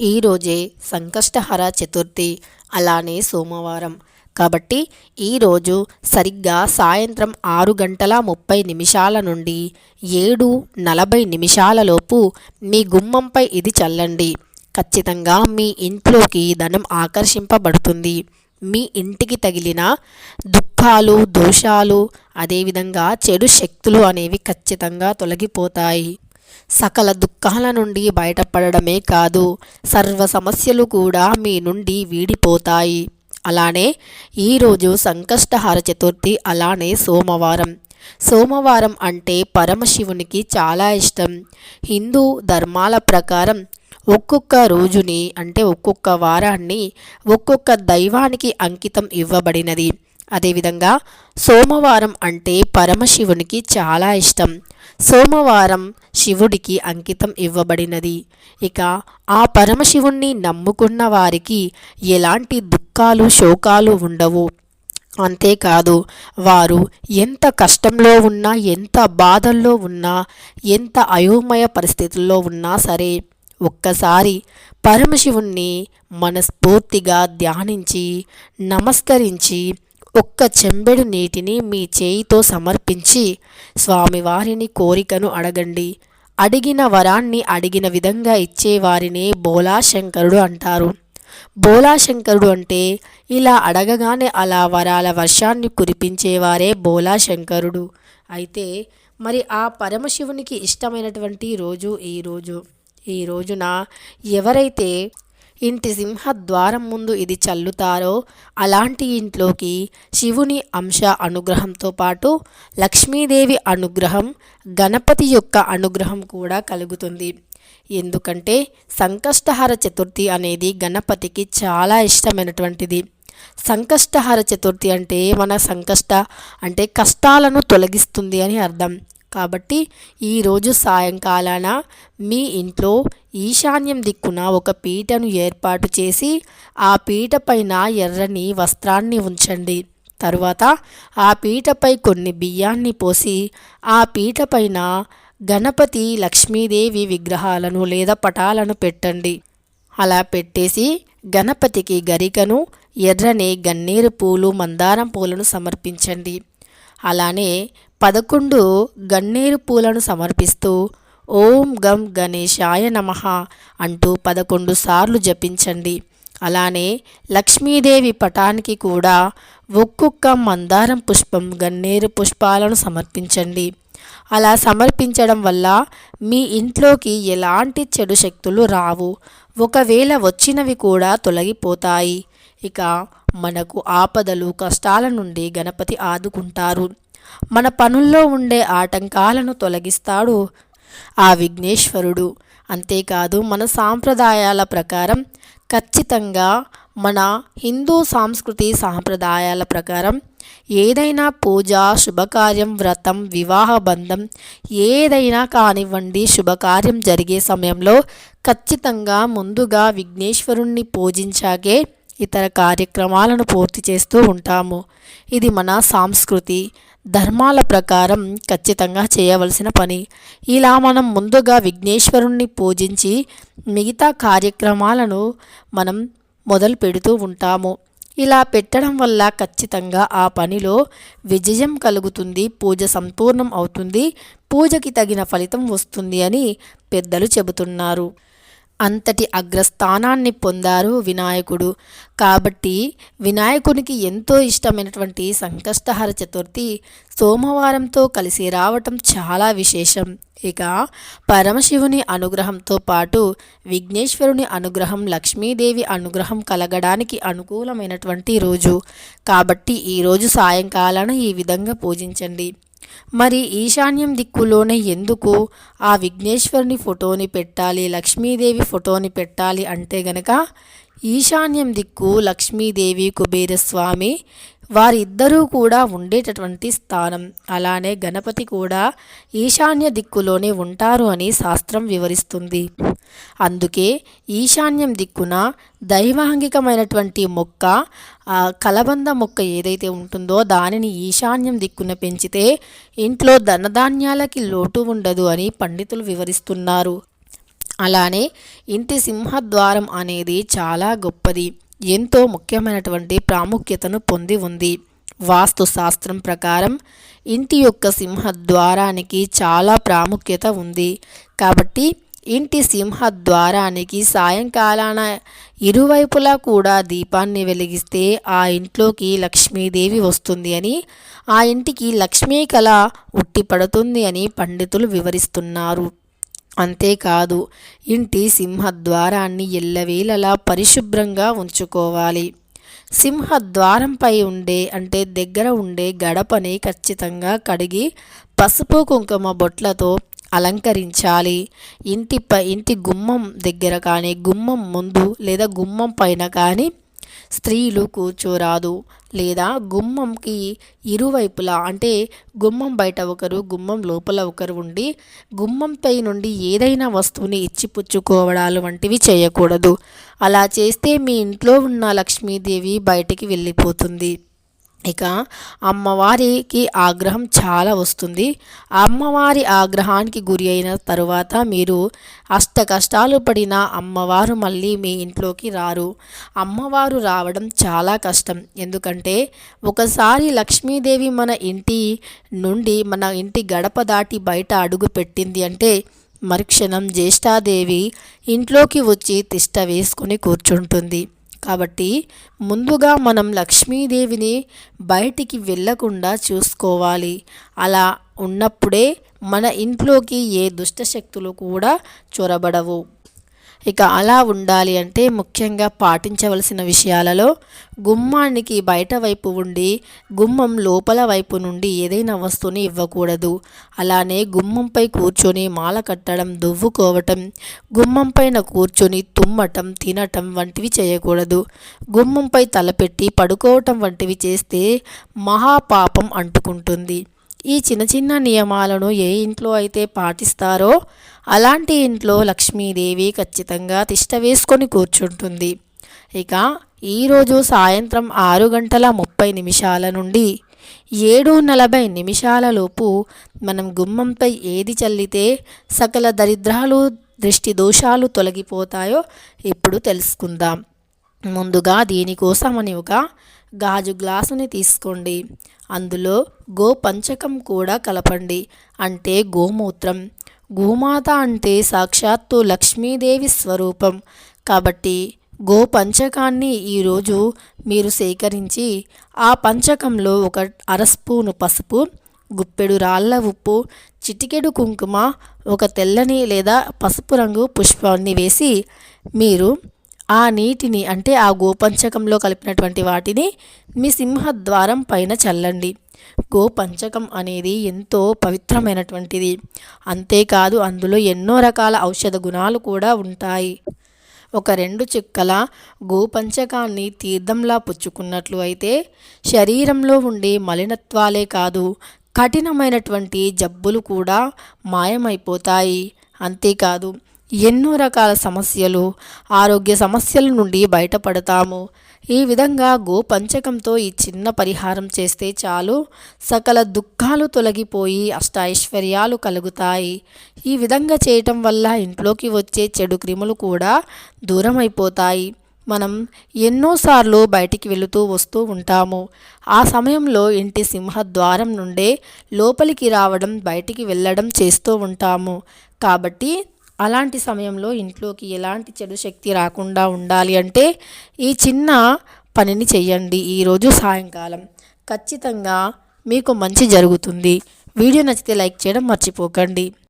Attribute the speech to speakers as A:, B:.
A: ఈరోజే సంకష్టహర చతుర్థి, అలానే సోమవారం. కాబట్టి ఈరోజు సరిగ్గా సాయంత్రం 6:30 నుండి 7:40 మీ గుమ్మంపై ఇది చల్లండి. ఖచ్చితంగా మీ ఇంట్లోకి ధనం ఆకర్షింపబడుతుంది. మీ ఇంటికి తగిలిన దుఃఖాలు, దోషాలు, అదేవిధంగా చెడు శక్తులు అనేవి ఖచ్చితంగా తొలగిపోతాయి. సకల దుఃఖాల నుండి బయటపడడమే కాదు, సర్వ సమస్యలు కూడా మీ నుండి వీడిపోతాయి. అలానే ఈరోజు సంకష్టహర చతుర్థి, అలానే సోమవారం. సోమవారం అంటే పరమశివునికి చాలా ఇష్టం. హిందూ ధర్మాల ప్రకారం ఒక్కొక్క రోజుని అంటే ఒక్కొక్క వారాన్ని ఒక్కొక్క దైవానికి అంకితం ఇవ్వబడినది. అదేవిధంగా సోమవారం అంటే పరమశివునికి చాలా ఇష్టం. సోమవారం శివుడికి అంకితం ఇవ్వబడినది. ఇక ఆ పరమశివుణ్ణి నమ్ముకున్న వారికి ఎలాంటి దుఃఖాలు, శోకాలు ఉండవు. అంతేకాదు, వారు ఎంత కష్టంలో ఉన్నా, ఎంత బాధల్లో ఉన్నా, ఎంత అయోమయ పరిస్థితుల్లో ఉన్నా సరే, ఒక్కసారి పరమశివుణ్ణి మనస్ఫూర్తిగా ధ్యానించి, నమస్కరించి, ఒక్క చెంబెడు నీటిని మీ చేయితో సమర్పించి స్వామివారిని కోరికను అడగండి. అడిగిన వరాన్ని అడిగిన విధంగా ఇచ్చేవారినే బోలాశంకరుడు అంటారు. బోలాశంకరుడు అంటే ఇలా అడగగానే అలా వరాల వర్షాన్ని కురిపించేవారే బోలాశంకరుడు. అయితే మరి ఆ పరమశివునికి ఇష్టమైనటువంటి రోజు ఈ రోజున ఎవరైతే ఇంటి సింహద్వారం ముందు ఇది చల్లుతారో అలాంటి ఇంట్లోకి శివుని అంశ అనుగ్రహంతో పాటు లక్ష్మీదేవి అనుగ్రహం, గణపతి యొక్క అనుగ్రహం కూడా కలుగుతుంది. ఎందుకంటే సంకష్టహర చతుర్థి అనేది గణపతికి చాలా ఇష్టమైనటువంటిది. సంకష్టహర చతుర్థి అంటే అంటే కష్టాలను తొలగిస్తుంది అని అర్థం. కాబట్టి ఈరోజు సాయంకాలాన మీ ఇంట్లో ఈశాన్యం దిక్కున ఒక పీటను ఏర్పాటు చేసి ఆ పీట పైన ఎర్రని వస్త్రాన్ని ఉంచండి. తరువాత ఆ పీటపై కొన్ని బియ్యాన్ని పోసి ఆ పీట పైన గణపతి, లక్ష్మీదేవి విగ్రహాలను లేదా పటాలను పెట్టండి. అలా పెట్టేసి గణపతికి గరికను, ఎర్రని గన్నేరు పూలు, మందారం పూలను సమర్పించండి. అలానే 11 గన్నేరు పూలను సమర్పిస్తూ ఓం గం గణేశాయ నమః అంటూ 11 సార్లు జపించండి. అలానే లక్ష్మీదేవి పటానికి కూడా ఒక్కొక్క మందారం పుష్పం, గన్నేరు పుష్పాలను సమర్పించండి. అలా సమర్పించడం వల్ల మీ ఇంట్లోకి ఎలాంటి చెడు శక్తులు రావు. ఒకవేళ వచ్చినవి కూడా తొలగిపోతాయి. ఇక మనకు ఆపదలు, కష్టాల నుండి గణపతి ఆదుకుంటారు. మన పనుల్లో ఉండే ఆటంకాలను తొలగిస్తాడు ఆ విఘ్నేశ్వరుడు. అంతేకాదు, మన సాంప్రదాయాల ప్రకారం ఖచ్చితంగా మన హిందూ సాంప్రదాయాల ప్రకారం ఏదైనా పూజ, శుభకార్యం, వ్రతం, వివాహ బంధం ఏదైనా కానివ్వండి, శుభకార్యం జరిగే సమయంలో ఖచ్చితంగా ముందుగా విఘ్నేశ్వరుణ్ణి పూజించాకే ఇతర కార్యక్రమాలను పూర్తి చేస్తూ ఉంటాము. ఇది మన సంస్కృతి ధర్మాల ప్రకారం ఖచ్చితంగా చేయవలసిన పని. ఇలా మనం ముందుగా విఘ్నేశ్వరుణ్ణి పూజించి మిగతా కార్యక్రమాలను మనం మొదలు పెడుతూ ఉంటాము. ఇలా పెట్టడం వల్ల ఖచ్చితంగా ఆ పనిలో విజయం కలుగుతుంది, పూజ సంపూర్ణం అవుతుంది, పూజకి తగిన ఫలితం వస్తుంది అని పెద్దలు చెబుతున్నారు. అంతటి అగ్రస్థానాన్ని పొందారు వినాయకుడు. కాబట్టి వినాయకునికి ఎంతో ఇష్టమైనటువంటి సంకష్టహర చతుర్థి సోమవారంతో కలిసి రావటం చాలా విశేషం. ఇక పరమశివుని అనుగ్రహంతో పాటు విఘ్నేశ్వరుని అనుగ్రహం, లక్ష్మీదేవి అనుగ్రహం కలగడానికి అనుకూలమైనటువంటి రోజు. కాబట్టి ఈరోజు సాయంకాలాన ఈ విధంగా పూజించండి. మరి ఈశాన్యం దిక్కులోనే ఎందుకు ఆ విఘ్నేశ్వరుని ఫోటోని పెట్టాలి, లక్ష్మీదేవి ఫోటోని పెట్టాలి అంటే గనక, ఈశాన్యం దిక్కు లక్ష్మీదేవి, కుబేరస్వామి వారిద్దరూ కూడా ఉండేటటువంటి స్థానం. అలానే గణపతి కూడా ఈశాన్య దిక్కులోనే ఉంటారు అని శాస్త్రం వివరిస్తుంది. అందుకే ఈశాన్యం దిక్కున దైవాంగికమైనటువంటి మొక్క, కలబంద మొక్క ఏదైతే ఉంటుందో దానిని ఈశాన్యం దిక్కున పెంచితే ఇంట్లో ధనధాన్యాలకి లోటు ఉండదు అని పండితులు వివరిస్తున్నారు. అలానే ఇంటి సింహద్వారం అనేది చాలా గొప్పది, ఎంతో ముఖ్యమైనటువంటి ప్రాముఖ్యతను పొంది ఉంది. వాస్తు శాస్త్రం ప్రకారం ఇంటి యొక్క సింహద్వారానికి చాలా ప్రాముఖ్యత ఉంది. కాబట్టి ఇంటి సింహద్వారానికి సాయంకాలాన ఇరువైపులా కూడా దీపాన్ని వెలిగిస్తే ఆ ఇంట్లోకి లక్ష్మీదేవి వస్తుంది అని, ఆ ఇంటికి లక్ష్మీ కళ ఉట్టిపడుతుంది అని పండితులు వివరిస్తున్నారు. అంతేకాదు, ఇంటి సింహద్వారాన్ని ఎల్లవేళలా పరిశుభ్రంగా ఉంచుకోవాలి. సింహద్వారంపై దగ్గర ఉండే గడపని ఖచ్చితంగా కడిగి పసుపు కుంకుమ బొట్లతో అలంకరించాలి. ఇంటి గుమ్మం దగ్గర కానీ, గుమ్మం ముందు లేదా గుమ్మం పైన కానీ స్త్రీలు కూర్చోరాదు. లేదా గుమ్మంకి ఇరువైపులా గుమ్మం బయట ఒకరు, గుమ్మం లోపల ఒకరు ఉండి గుమ్మంపై నుండి ఏదైనా వస్తువుని ఇచ్చిపుచ్చుకోవడాలు వంటివి చేయకూడదు. అలా చేస్తే మీ ఇంట్లో ఉన్న లక్ష్మీదేవి బయటికి వెళ్ళిపోతుంది. ఇక అమ్మవారికి ఆగ్రహం చాలా వస్తుంది. అమ్మవారి ఆగ్రహానికి గురి అయిన తరువాత మీరు అష్ట కష్టాలు పడిన అమ్మవారు మళ్ళీ మీ ఇంట్లోకి రారు. అమ్మవారు రావడం చాలా కష్టం. ఎందుకంటే ఒకసారి లక్ష్మీదేవి మన ఇంటి గడప దాటి బయట అడుగు పెట్టింది అంటే మరుక్షణం జ్యేష్ఠాదేవి ఇంట్లోకి వచ్చి తిష్ట వేసుకొని కూర్చుంటుంది. కాబట్టి ముందుగా మనం లక్ష్మీదేవిని బయటికి వెళ్ళకుండా చూసుకోవాలి. అలా ఉన్నప్పుడే మన ఇంట్లోకి ఏ దుష్టశక్తులు కూడా చొరబడవు. ఇక అలా ఉండాలి అంటే ముఖ్యంగా పాటించవలసిన విషయాలలో గుమ్మానికి బయట వైపు ఉండి గుమ్మం లోపల వైపు నుండి ఏదైనా వస్తువుని ఇవ్వకూడదు. అలానే గుమ్మంపై కూర్చొని మాల కట్టడం, దువ్వుకోవటం, గుమ్మం పైన కూర్చొని తుమ్మటం, తినటం వంటివి చేయకూడదు. గుమ్మంపై తలపెట్టి పడుకోవటం వంటివి చేస్తే మహాపాపం అంటుకుంటుంది. ఈ చిన్న చిన్న నియమాలను ఏ ఇంట్లో అయితే పాటిస్తారో అలాంటి ఇంట్లో లక్ష్మీదేవి ఖచ్చితంగా తిష్ట వేసుకొని కూర్చుంటుంది. ఇక ఈరోజు సాయంత్రం 6:30 నుండి 7:40 లోపు మనం గుమ్మంపై ఏది చల్లితే సకల దరిద్రాలు, దృష్టి దోషాలు తొలగిపోతాయో ఇప్పుడు తెలుసుకుందాం. ముందుగా దీనికోసమని ఒక గాజు గ్లాసుని తీసుకోండి. అందులో గోపంచకం కూడా కలపండి, అంటే గోమూత్రం. గోమాత అంటే సాక్షాత్తు లక్ష్మీదేవి స్వరూపం. కాబట్టి గోపంచకాన్ని ఈరోజు మీరు సేకరించి ఆ పంచకంలో ఒక అర స్పూను పసుపు, గుప్పెడు రాళ్ళ ఉప్పు, చిటికెడు కుంకుమ, ఒక తెల్లని లేదా పసుపు రంగు పుష్పాన్ని వేసి మీరు ఆ నీటిని ఆ గోపంచకంలో కలిపినటువంటి వాటిని మీ సింహద్వారం పైన చల్లండి. గోపంచకం అనేది ఎంతో పవిత్రమైనటువంటిది. అంతేకాదు అందులో ఎన్నో రకాల ఔషధ గుణాలు కూడా ఉంటాయి. ఒక 2 చుక్కల గోపంచకాన్ని తీర్థంలా పుచ్చుకున్నట్లు అయితే శరీరంలో ఉండే మలినత్వాలే కాదు, కఠినమైనటువంటి జబ్బులు కూడా మాయమైపోతాయి. అంతేకాదు ఎన్నో రకాల సమస్యలు, ఆరోగ్య సమస్యల నుండి బయటపడతాము. ఈ విధంగా గోపంచకంతో ఈ చిన్న పరిహారం చేస్తే చాలు, సకల దుఃఖాలు తొలగిపోయి అష్టైశ్వర్యాలు కలుగుతాయి. ఈ విధంగా చేయటం వల్ల ఇంట్లోకి వచ్చే చెడు క్రిములు కూడా దూరం అయిపోతాయి. మనం ఎన్నోసార్లు బయటికి వెళుతూ వస్తూ ఉంటాము. ఆ సమయంలో ఇంటి సింహద్వారం నుండే లోపలికి రావడం, బయటికి వెళ్ళడం చేస్తూ ఉంటాము. కాబట్టి అలాంటి సమయంలో ఇంట్లోకి ఎలాంటి చెడు శక్తి రాకుండా ఉండాలి అంటే ఈ చిన్న పనిని చెయ్యండి. ఈరోజు సాయంకాలం ఖచ్చితంగా మీకు మంచి జరుగుతుంది. వీడియో నచ్చితే లైక్ చేయడం మర్చిపోకండి.